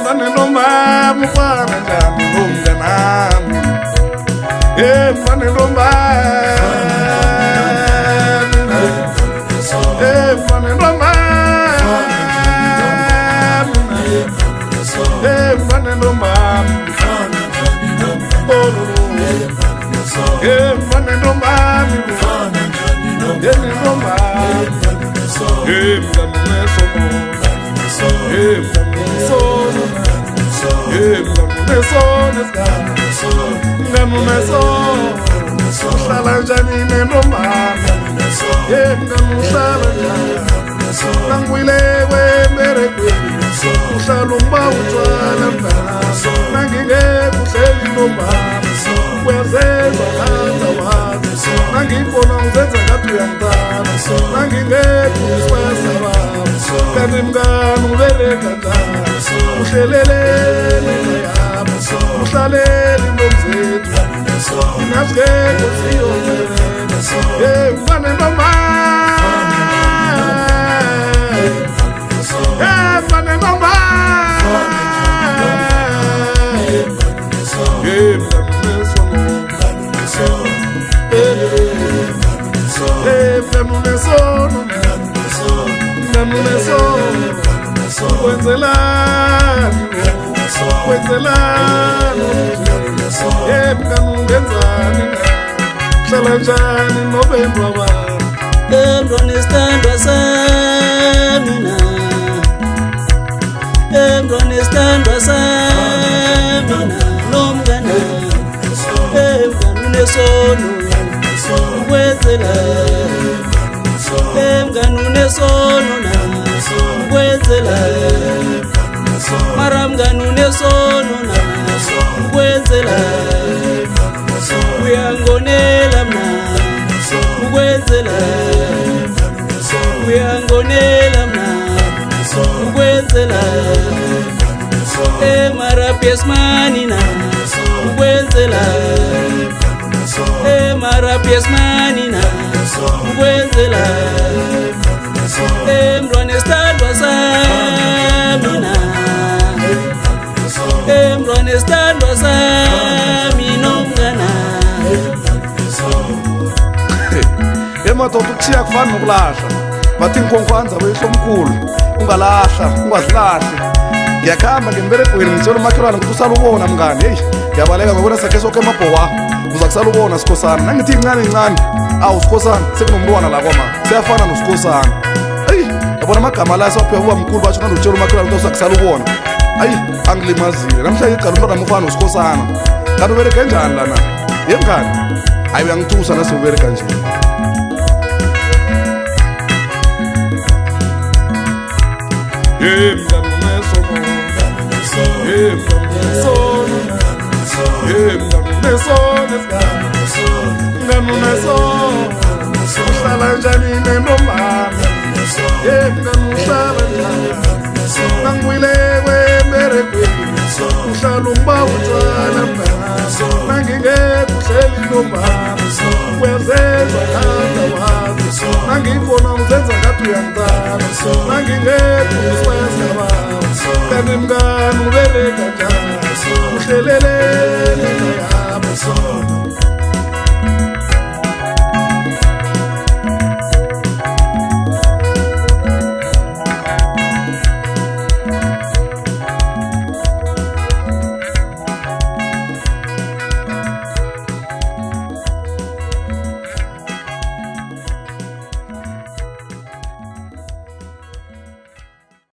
mfana nomama ufana njani nomnganami mfana nomama mfana nomama mfana nomama mfana nomama uhlala njani nomama uhlala njani nangwile kwemerekweni uhlala utshwala mntana nangingekho uhleli nomama uyazenza nganda wazi nangibona uzenza ngathi uyangithanda nangingekho uswesa baba kanti mngani ubereka njani uhlelelele yami uhlaleli nomzethu nasigekho siyobelele mfana nomama mfana nomama kwenzelani mnganungenzani hlala njani nobendwa abantu emntwana isithandwa samina emntwana isithandwa samina nomngana emngana unesono ukwenzela emngana unesono na ukwenzela mara mngana unesono na ukwenzela uyangonela mna ukwenzela uyangonela mna ukwenzela marapiesmani na ukwenzela marapiesmani na ukwenzela mntwana isithandwa samina mntwana isithandwa sami nomngana madoda ukuthiya kufana nokulahla bathi inkonkwanza wehlomkhulu ungalahla ungazilahli ngiyakhamba ngemberegweni ngitshela umakhelwane ukuthi usala ubona mngani heyi ngiyabaleka ngobona sakhe soke emabhowa uza kusala ubona sikhosana nangithi incane incane awu sikhosana sekunomntwana la kwama siyafana nosikhosana eyi yabona amagama la siwaphiwa uba mkhulu batsho nandi utshela umakhelwane ukuthi uza kusala ubona ayi angilimazile namhlanje igala umntwana mufana nosikhosana kanti ubereka njani lana yemngani hayi uyangithusa nasiubereka nje mngani unesono uhlala njani nomama mngani uhlala njani nangwile kwemerekweni uhlala utshwala mntana nangingekho uhleli nomama uyazenza nganda wazi nangibona uzenza ngathi uyangithanda nangingekho uswesa baba kanti mngani ubereka njani uhlelele